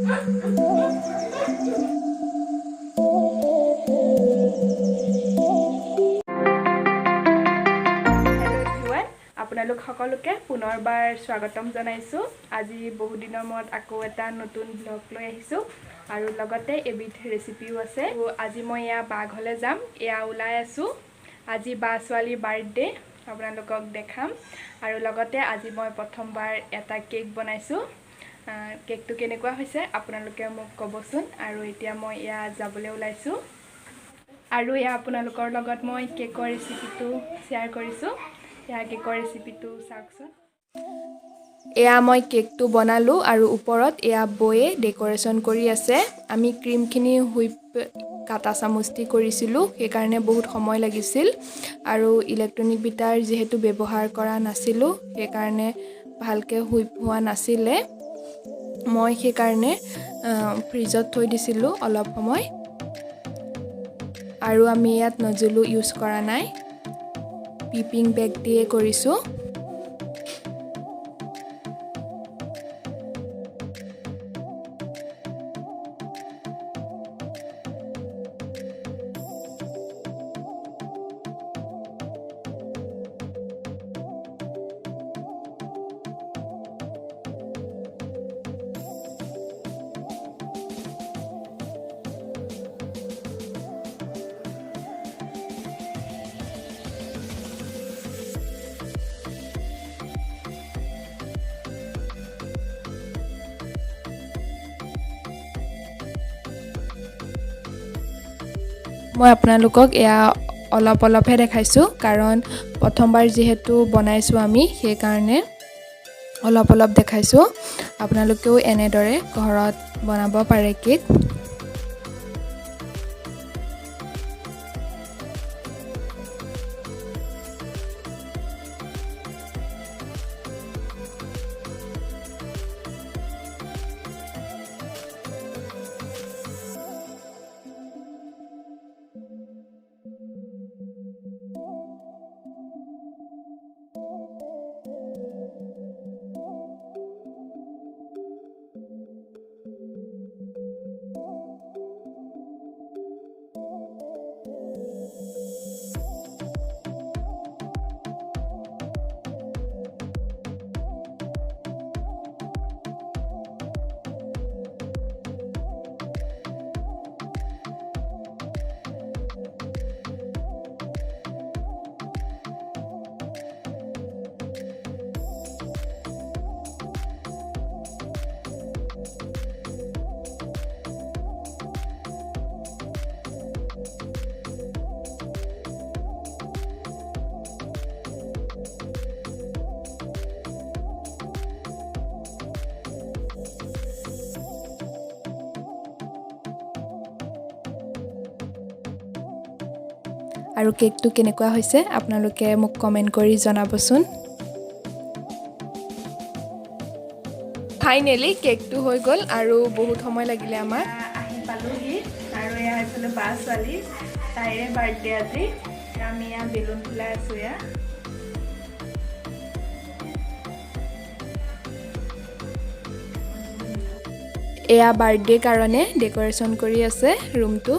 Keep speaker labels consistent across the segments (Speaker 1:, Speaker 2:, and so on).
Speaker 1: আপোনালোক সকলোকে পুনৰবাৰ স্বাগতম জনাইছো। আজি বহু দিনৰ মূৰত আকৌ এটা নতুন ব্লগ লৈ আহিছো আৰু লগতে এবিধ ৰেচিপিও আছে। আজি মই ইয়া বা ঘৰলৈ যাম। ইয়া ওলাই আছো। আজি বা ছোৱালীৰ বাৰ্থডে আপোনালোকক দেখাম আৰু লগতে আজি মই প্ৰথমবাৰ এটা কেক বনাইছো। কেকটো কেনেকুৱা হৈছে আপোনালোকে মোক ক'বচোন। আৰু এতিয়া মই ইয়া যাবলৈ ওলাইছো আৰু ইয়া আপোনালোকৰ লগত মই কেকৰ ৰেচিপিটো শ্বেয়াৰ কৰিছো। ইয়া কেকৰ ৰেচিপিটো চাওকচোন। এয়া মই কেকটো বনালো আৰু ওপৰত এয়া বয়ে ডেকোৰেশ্যন কৰি আছে। আমি ক্ৰীমখিনি হুইপ কাটা চামুচ দি কৰিছিলোঁ, সেইকাৰণে বহুত সময় লাগিছিল আৰু ইলেক্ট্ৰনিক বিটাৰ যিহেতু ব্যৱহাৰ কৰা নাছিলোঁ সেইকাৰণে ভালকৈ হুইপ হোৱা নাছিলে। মই সেইকাৰণে ফ্ৰিজত থৈ দিছিলোঁ অলপ সময় আৰু আমি ইয়াত নজলো ইউজ কৰা নাই, পিপিং বেগ দিয়ে কৰিছোঁ। মই আপোনালোকক এয়া অলপহে দেখাইছোঁ, কাৰণ প্ৰথমবাৰ যিহেতু বনাইছোঁ আমি সেইকাৰণে অলপ দেখাইছোঁ। আপোনালোকেও এনেদৰে ঘৰত বনাব পাৰে কেক। আৰু কেকটো কেনেকুৱা হৈছে আপোনালোকে মোক কমেণ্ট কৰি জনাবচোন। ফাইনেলি কেকটো হৈ গ'ল আৰু বহুত সময় লাগিলে আমাৰ। আহি পালোহি আৰু এয়া এইফালে বা ছোৱালী, তাইৰে বাৰ্থডে আজি। আমি এয়া বেলুন ফুলাই আছোঁ। এয়া বাৰ্থডে কাৰণে ডেকোৰেশ্যন কৰি আছে ৰুমটো।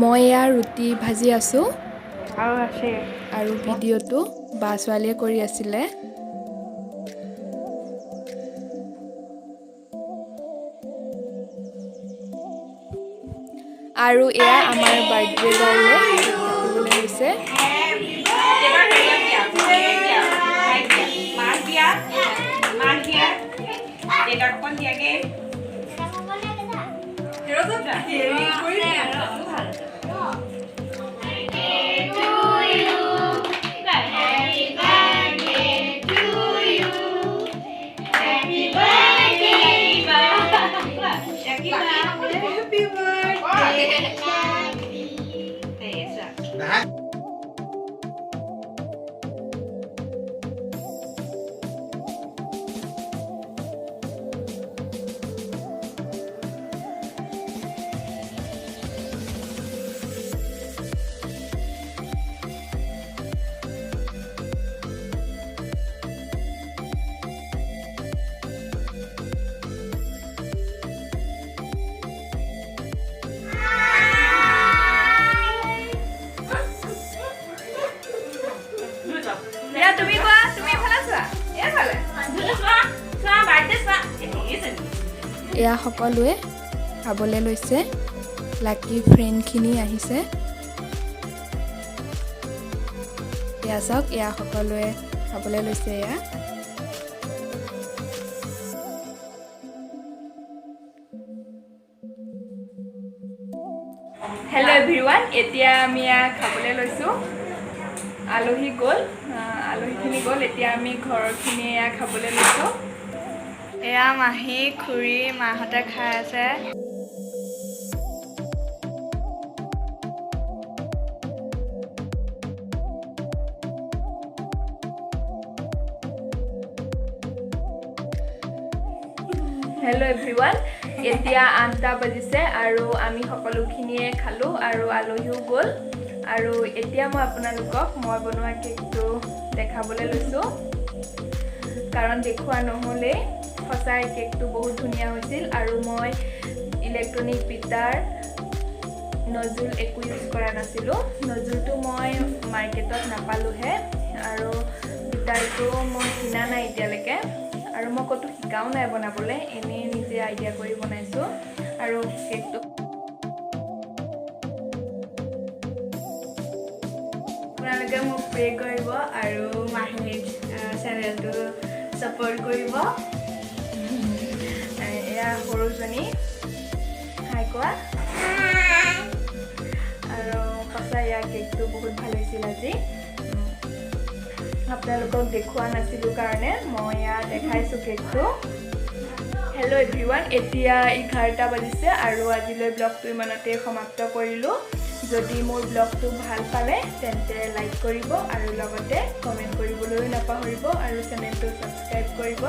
Speaker 1: মই এয়া ৰুটি ভাজি আছোঁ আৰু ভিডিঅ'টো বা ছোৱালীয়ে কৰি আছিলে। আৰু এয়া আমাৰ বাৰ্থডে গাৰ্লে কাটিবলৈ লৈছে। তুমি কোৱা তুমি এফালে চোৱা এফালে চোৱা বাৰ্থডে চোৱা এয়া সকলোৱে খাবলৈ লৈছে লাকি ফ্ৰেণ্ডখিনি আহিছে এয়া চাওক এয়া সকলোৱে খাবলৈ লৈছে এয়া হেল্ল' এভৰিৱান এতিয়া আমি খাবলৈ লৈছোঁ আলহী গ'ল আলহীখিনি গ'ল এতিয়া আমি ঘৰৰখিনি খাবলৈ লৈছোঁ এয়া মাহী খুৰী মাহঁতে খাই আছে হেল্ল' এভৰিৱান এতিয়া 8টা বাজিছে আৰু আমি সকলোখিনিয়ে খালোঁ আৰু আলহীও গ'ল আৰু এতিয়া মই আপোনালোকক মই বনোৱা কেকটো দেখাবলৈ লৈছোঁ কাৰণ দেখুওৱা নহ'লে সঁচাই কেকটো বহুত ধুনীয়া হৈছিল আৰু মই ইলেক্ট্ৰনিক বিটাৰ নজুল একো ইউজ কৰা নাছিলোঁ নজুলটো মই মাৰ্কেটত নাপালোঁহে আৰু বিটাৰটো মই কিনা নাই এতিয়ালৈকে আৰু মই ক'তো শিকাও নাই বনাবলৈ এনেই নিজে আইডিয়া কৰি বনাইছোঁ আৰু কেকটো আপোনালোকে মোক প্ৰে কৰিব আৰু মাহীক চেনেলটো ছাপোৰ্ট কৰিব এয়া সৰুজনী হাই কোৱা আৰু সঁচা ইয়াৰ কেকটো বহুত ভাল হৈছিল আজি আপোনালোকক দেখুওৱা নাছিলোঁ কাৰণে মই ইয়াত দেখাইছোঁ কেকটো হেল্ল' এভৰিৱান এতিয়া 11টা বাজিছে আৰু আজিলৈ ব্লগটো ইমানতে সমাপ্ত কৰিলোঁ যদি মোৰ ব্লগটো ভাল পালে তেন্তে লাইক কৰিব আৰু লগতে কমেণ্ট কৰিবলৈও নাপাহৰিব আৰু চেনেলটো ছাবস্ক্ৰাইব কৰিব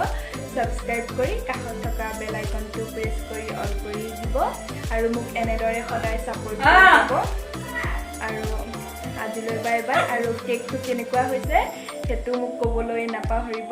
Speaker 1: ছাবস্ক্ৰাইব কৰি কাষত থকা বেল আইকনটো প্ৰেছ কৰি অল কৰি দিব আৰু মোক এনেদৰে সদায় ছাপোৰ্ট কৰিব আৰু আজিলৈ বাই বাই আৰু কেকটো কেনেকুৱা হৈছে সেইটো মোক ক'বলৈ নাপাহৰিব